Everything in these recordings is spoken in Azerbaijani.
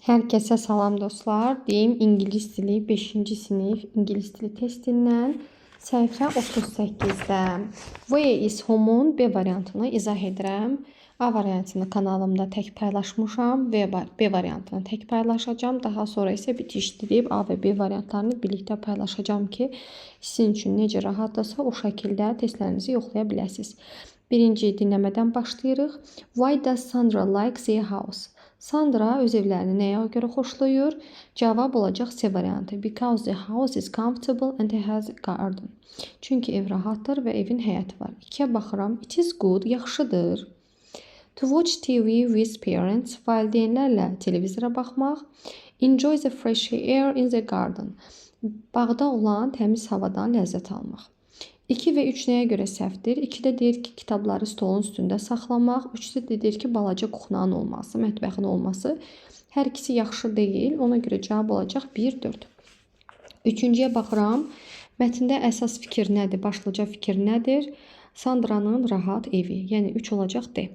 Herkese salam dostlar. Deyim İngilis dili 5-ci sinif İngilis dili testindən səhifə 38-də Where is home-un B variantını izah edirəm. A variantını kanalımda tək paylaşmışam. B variantını tək paylaşacağım. Daha sonra isə bitişdirib A və B variantlarını birlikdə paylaşacağım ki, sizin üçün necə rahatdırsa o şəkildə testlərinizi yoxlaya biləsiniz. Birinci dinləmədən başlayırıq. Why does Sandra like their house? Sandra öz evlərini nəyə görə xoşlayır? Cavab olacaq C variantı. Because the house is comfortable and it has a garden. Çünki ev rahatdır və evin həyəti var. 2-yə baxıram. It is good, yaxşıdır. To watch TV with parents, valideynlərlə televizora baxmaq. Enjoy the fresh air in the garden. Bağda olan təmiz havadan ləzzət almaq. 2 və 3 nəyə görə səhvdir? 2-də deyir ki, kitabları stolun üstündə saxlamaq. 3-də deyir ki, balaca kuxnanın olması, mətbəxin olması. Hər ikisi yaxşı deyil. Ona görə cavab olacaq 1-4. 3-cüyə baxıram. Mətndə əsas fikir nədir? Başlıca fikir nədir? Sandra'nın rahat evi. Yəni 3 olacaq D.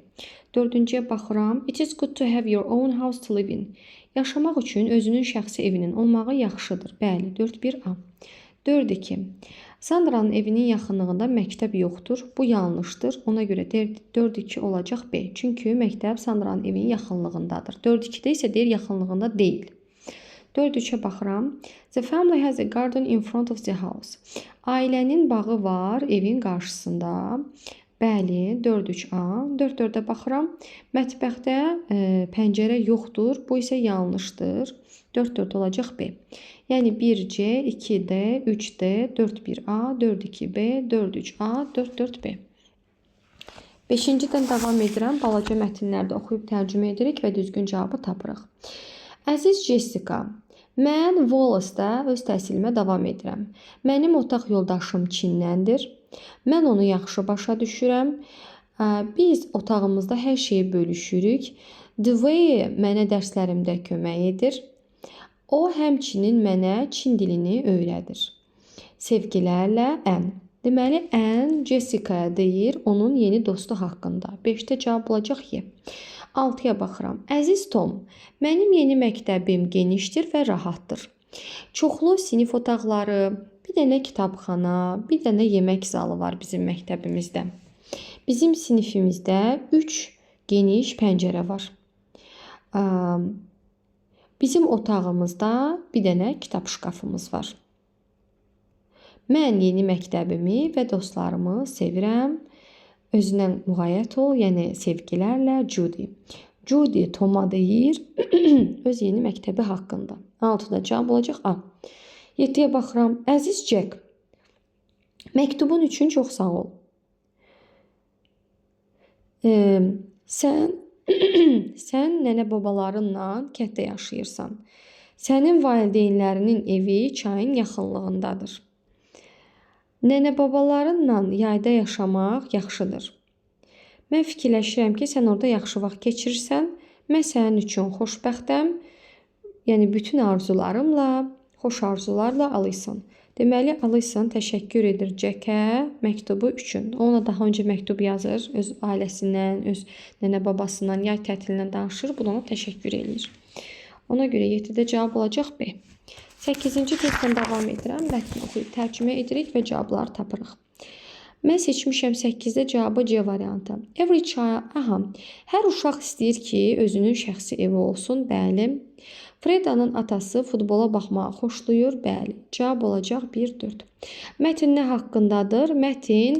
4-cüyə baxıram. It is good to have your own house to live in. Yaşamaq üçün özünün şəxsi evinin olmağı yaxşıdır. Bəli, 4-1A. 4-2. Sandra'nın evinin yaxınlığında məktəb yoxdur. Bu yanlışdır. Ona görə 4-2 olacaq B. Çünki məktəb Sandra'nın evinin yaxınlığındadır. 4-2-də isə deyir yaxınlığında deyil. 4-3-ə baxıram. The family has a garden in front of the house. Ailənin bağı var evin qarşısında. Bəli, 4-3A. 4-4-ə baxıram. Mətbəxdə pəncərə yoxdur. Bu isə yanlışdır. 4-4 olacaq B. Yəni 1C, 2D, 3D, 4-1A, 4-2B, 4-3A, 4-4B. 5-cidən davam edirəm. Balaca mətnlərdə oxuyub tərcümə edirik və düzgün cavabı tapırıq. Əziz Jessica, mən Wallace-da öz təhsilimə davam edirəm. Mənim otaq yoldaşım Çindəndir. Mən onu yaxşı başa düşürəm. Biz otağımızda hər şeyi bölüşürük. Dwayne mənə dərslərimdə kömək edir. O həmçinin mənə Çin dilini öyrədir. Sevgilərlə Ən. Deməli, Ən Jessica deyir onun yeni dostu haqqında. 5-də cavab olacaq Y. 6-ya baxıram. Əziz Tom, mənim yeni məktəbim genişdir və rahatdır. Çoxlu sinif otaqları, bir dənə kitabxana, bir dənə yemək zalı var bizim məktəbimizdə. Bizim sinifimizdə 3 geniş pəncərə var. Bizim otağımızda bir dənə kitab şkafımız var. Mən yeni məktəbimi və dostlarımı sevirəm. Özündən müğayət ol, yəni sevgilərlə Judy. Judy Toma deyir öz yeni məktəbi haqqında. 6-da cavab olacaq A. 7-yə baxıram. Əziz Jack, məktubun üçün çox sağ ol. Sən nənə babalarınla kənddə yaşayırsan. Sənin valideynlərinin evi çayın yaxınlığındadır. Nənə babalarınla yayda yaşamaq yaxşıdır. Mən fikirləşirəm ki, sən orada yaxşı vaxt keçirirsən. Mən sənin üçün xoşbəxtəm. Yəni bütün arzularımla, xoş arzularla alırsan. Deməli, alırsan, təşəkkür edir Jack'ə məktubu üçün. Ona daha öncə məktub yazır, öz ailəsindən, öz nənə babasından, yay tətilindən danışır. Bu da ona təşəkkür edir. Ona görə 7-də cavab olacaq B. 8-ci testdən davam edirəm. Mətni oxuyub tərcümə edirik və cavabları tapırıq. Mən seçmişəm 8-də cavabı C variantı. Every child, hər uşaq istəyir ki, özünün şəxsi evi olsun. Bəli. Freda'nın atası futbola baxmağı xoşlayır. Bəli. Cavab olacaq 1-4. Mətn nə haqqındadır? Mətn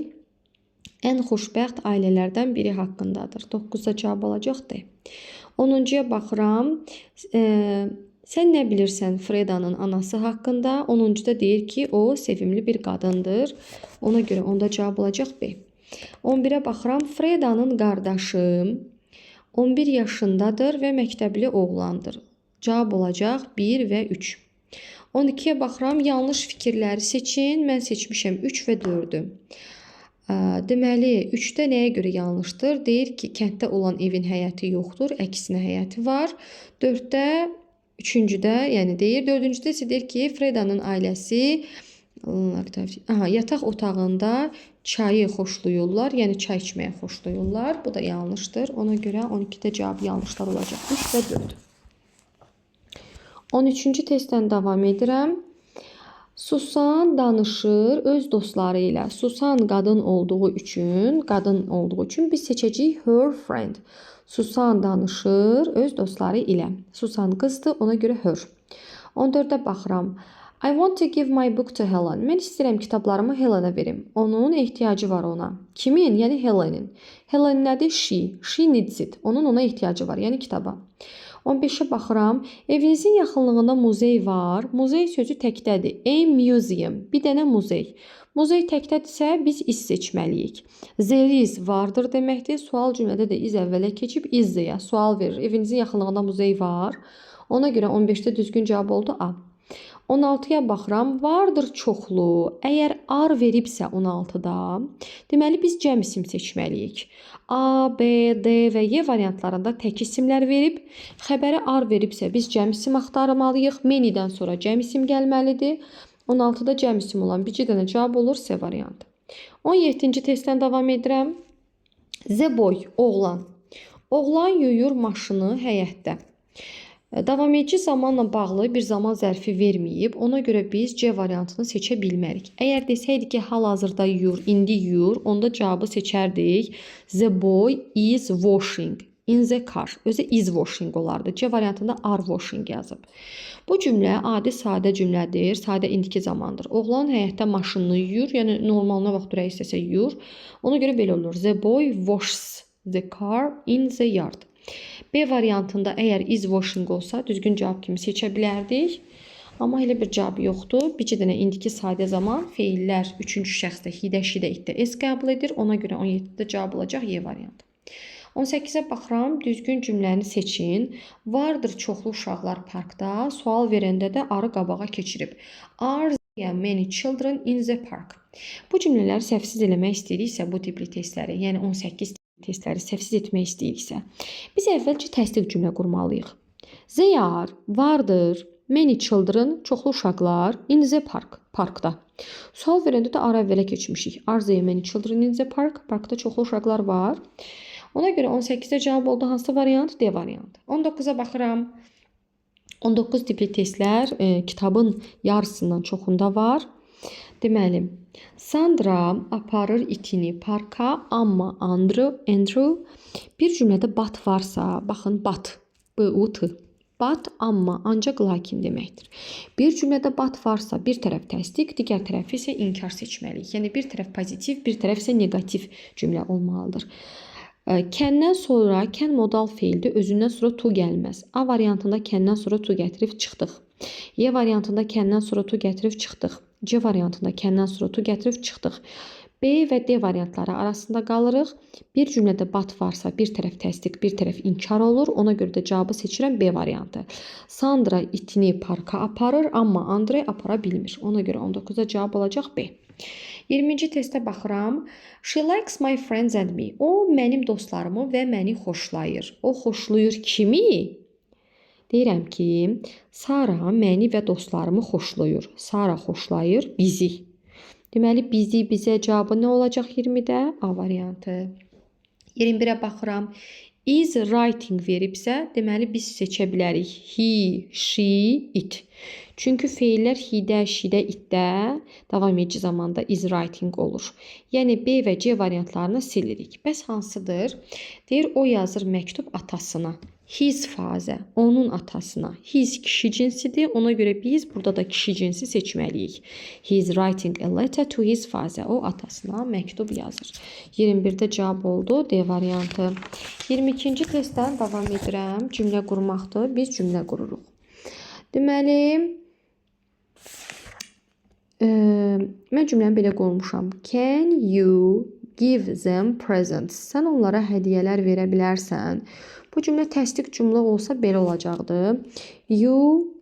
ən xoşbəxt ailələrdən biri haqqındadır. 9-da cavab olacaq D. 10-cuya baxıram. Sən nə bilirsən Freda'nın anası haqqında? 10-cuda deyir ki, o sevimli bir qadındır. Ona görə onda cavab olacaq B. 11-ə baxıram. Freda'nın qardaşı 11 yaşındadır və məktəbli oğlandır. Cavab olacaq 1 və 3. 12-yə baxıram. Yanlış fikirləri seçin. Mən seçmişəm 3 və 4-ü. Deməli, 3-də nəyə görə yanlışdır? Deyir ki, kənddə olan evin həyəti yoxdur. Əksinə həyəti var. 4-də, 3-cüdə, yəni deyir. 4-cüdə isə deyir ki, Freda'nın ailəsi yataq otağında çayı xoşlayırlar. Yəni çay içməyə xoşlayırlar. Bu da yanlışdır. Ona görə 12-də cavab yanlışlar olacaq. 3 və 4. 13-cü testdən davam edirəm. Susan danışır öz dostları ilə. Susan qadın olduğu üçün biz seçəcəyik her friend. Susan danışır öz dostları ilə. Susan qızdır, ona görə her. 14-də baxıram. I want to give my book to Helen. Mən istəyirəm kitablarımı Helenə verim. Onun ehtiyacı var ona. Kimin? Yəni Helenin. Helen nədir? She. She needs it. Onun ona ehtiyacı var, yəni kitaba. 15-ə baxıram. Evinizin yaxınlığında muzey var. Muzey sözü təkdədir. A museum. Bir dənə muzey. Muzey təkdədirsə biz is seçməliyik. There is vardır deməkdir. Sual cümlədə də is əvvələ keçib is deyə sual verir. Evinizin yaxınlığında muzey var. Ona görə 15-də düzgün cavab oldu A. 16-ya baxıram. Vardır çoxlu. Əgər ar veribsə 16-da, deməli biz cəm isim seçməliyik. A, B, D və Y variantlarında tək isimlər verib. Xəbəri ar veribsə biz cəm isim axtarmalıyıq. Manydən sonra cəm isim gəlməlidir. 16-da cəm isim olan bir dənə cavab olur C variantı. 17-ci testdən davam edirəm. The boy, oğlan. Oğlan yuyur maşını həyətdə. Davam edici zamanla bağlı bir zaman zərfi verməyib. Ona görə biz C variantını seçə bilmərik. Əgər desəydik ki, hal-hazırda yuyur, indi yuyur, onda cavabı seçərdik. The boy is washing in the car. Özü is washing olardı. C variantında are washing yazıb. Bu cümlə adi sadə cümlədir. Sadə indiki zamandır. Oğlan həyətdə maşınını yuyur. Yəni normalına vaxt duraq istəsə yuyur. Ona görə belə olur. The boy washes the car in the yard. B variantında əgər is washing olsa düzgün cavab kimi seçə bilərdik. Amma elə bir cavab yoxdur. Bir dənə indiki sadə zaman feillər 3-cü şəxsdə hidə, şidə, itdə s qəbul edir. Ona görə 17-də cavab olacaq Y variantı. 18-ə baxıram. Düzgün cümləni seçin. Vardır çoxlu uşaqlar parkda. Sual verəndə də arı qabağa keçirib. Are there many children in the park? Bu cümlələri səhvsiz eləmək istəyiriksə bu tipli testləri, yəni 18 testləri səhvsiz etmək istəyiriksə, biz əvvəlcə təsdiq cümlə qurmalıyıq. They are, vardır, many children, çoxlu uşaqlar, in the park, parkda. Sual verəndə də ara əvvələ keçmişik. Are there many children in the park? Parkda çoxlu uşaqlar var. Ona görə 18-də cavab oldu hansı variant? D variantı. 19-a baxıram. 19 tipli testlər kitabın yarısından çoxunda var. Deməli, Sandra aparır itini parka, amma Andrew bir cümlədə but varsa, baxın but, B-U-T, but, amma, ancaq, lakin deməkdir. Bir cümlədə but varsa, bir tərəf təsdiq, digər tərəfi isə inkar seçməliyik. Yəni, bir tərəf pozitiv, bir tərəf isə negativ cümlə olmalıdır. Kəndən sonra, kən modal feildir, özündən sonra to gəlməz. A variantında kəndən sonra to gətirib çıxdıq. Y variantında kəndən sonra to gətirib çıxdıq. C variantında kəndən sonra to gətirib çıxdıq. B və D variantları arasında qalırıq. Bir cümlədə but varsa, bir tərəf təsdiq, bir tərəf inkar olur. Ona görə də cavabı seçirəm B variantı. Sandra itini parka aparır, amma Andre apara bilmir. Ona görə 19-da cavab olacaq B. 20-ci testə baxıram. She likes my friends and me. O, mənim dostlarımı və məni xoşlayır. O xoşlayır kimi? Deyirəm ki, Sara məni və dostlarımı xoşlayır. Sara xoşlayır bizi. Deməli, bizi, bizə cavabı nə olacaq 20-də? A variantı. 21-ə baxıram. Is writing veribsə, deməli, biz seçə bilərik. He, she, it. Çünki feillər hidə, şidə, itdə davam edici zamanda is writing olur. Yəni, B və C variantlarını silirik. Bəs hansıdır? Deyir, o yazır məktub atasına. His fazə, onun atasına. His kişi cinsidir. Ona görə biz burada da kişi cinsi seçməliyik. He is writing a letter to his father. O atasına məktub yazır. 21-də cavab oldu D variantı. 22-ci testdən davam edirəm. Cümlə qurmaqdır. Biz cümlə qururuq. Deməli, mən cümləni belə qurmuşam. Can you give them presents? Sən onlara hədiyyələr verə bilərsən. Bu cümlə təsdiq cümlə olsa belə olacaqdı. You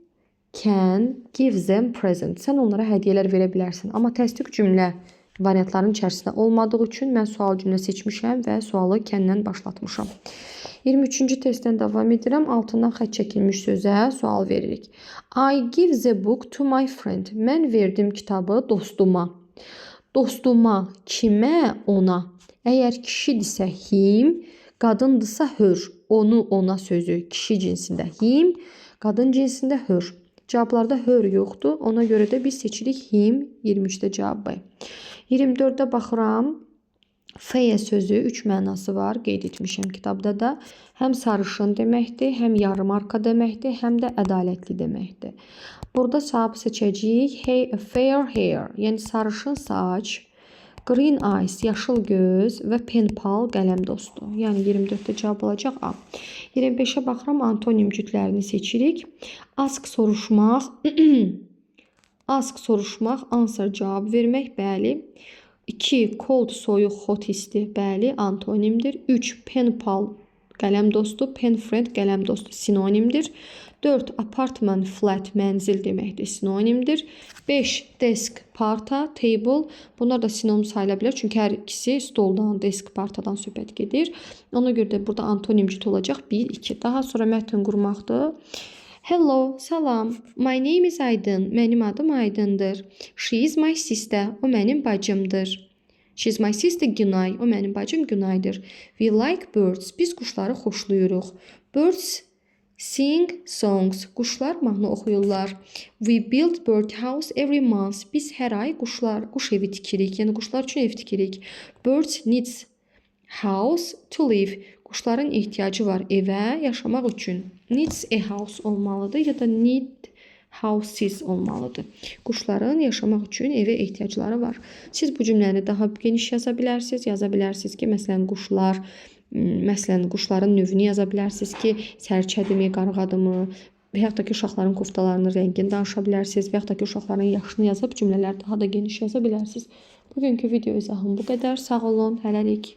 can give them presents. Sən onlara hədiyyələr verə bilərsən. Amma təsdiq cümlə variantların içərisində olmadığı üçün mən sual cümlə seçmişəm və sualı kəndən başlatmışam. 23-cü testdən davam edirəm. Altından xətt çəkilmiş sözə sual veririk. I give the book to my friend. Mən verdim kitabı dostuma. Dostuma, kimə, ona. Əgər kişidirsə him, qadındırsa her. Onu, ona sözü kişi cinsində him, qadın cinsində her. Cavablarda her yoxdur. Ona görə də biz seçirik him 23-də cavabı. 24-də baxıram. Feyə sözü 3 mənası var. Qeyd etmişəm kitabda da. Həm sarışın deməkdir, həm yarımarka deməkdir, həm də ədalətli deməkdir. Burada cavabı seçəcəyik. Hey, fair hair, yəni sarışın saç, green eyes, yaşıl göz və pen pal, qələm dostu. Yəni 24-də cavab olacaq A. 25-ə baxıram, antonim cütlərini seçirik. Ask soruşmaq, ask soruşmaq, answer cavab vermək, bəli. 2. Cold soyuq, hot isti, bəli, antonimdir. 3. Pen pal, qələm dostu, pen friend, qələm dostu, sinonimdir. 4. Apartment, flat, mənzil deməkdir, sinonimdir. 5. Desk, parta, table. Bunlar da sinonim sayıla bilər. Çünki hər ikisi stoldan, desk, partadan söhbət gedir. Ona görə də burada antonim cüt olacaq 1, 2. Daha sonra mətn qurmaqdır. Hello, salam. My name is Aydın. Mənim adım Aydındır. She is my sister. O mənim bacımdır. She is my sister Günay. O mənim bacım Günaydır. We like birds. Biz quşları xoşlayırıq. Birds sing songs. Quşlar mahnı oxuyurlar. We build bird house every month. Biz hər ay quş evi tikirik. Yəni quşlar üçün ev tikirik. Birds needs house to live. Quşların ehtiyacı var evə, yaşamaq üçün. Needs a house olmalıdır ya da need houses olmalıdır. Quşların yaşamaq üçün evə ehtiyacları var. Siz bu cümləni daha geniş yaza bilərsiniz. Yaza bilərsiniz ki, məsələn, quşların növünü yaza bilərsiniz ki, sərçədimi, qarğadımı və yaxud da ki, uşaqların koftalarının rəngini danışa bilərsiniz və yaxud da ki, uşaqların yaşını yazıb cümlələri daha da geniş yaza bilərsiniz. Bugünkü video izahım bu qədər. Sağ olun, hələlik.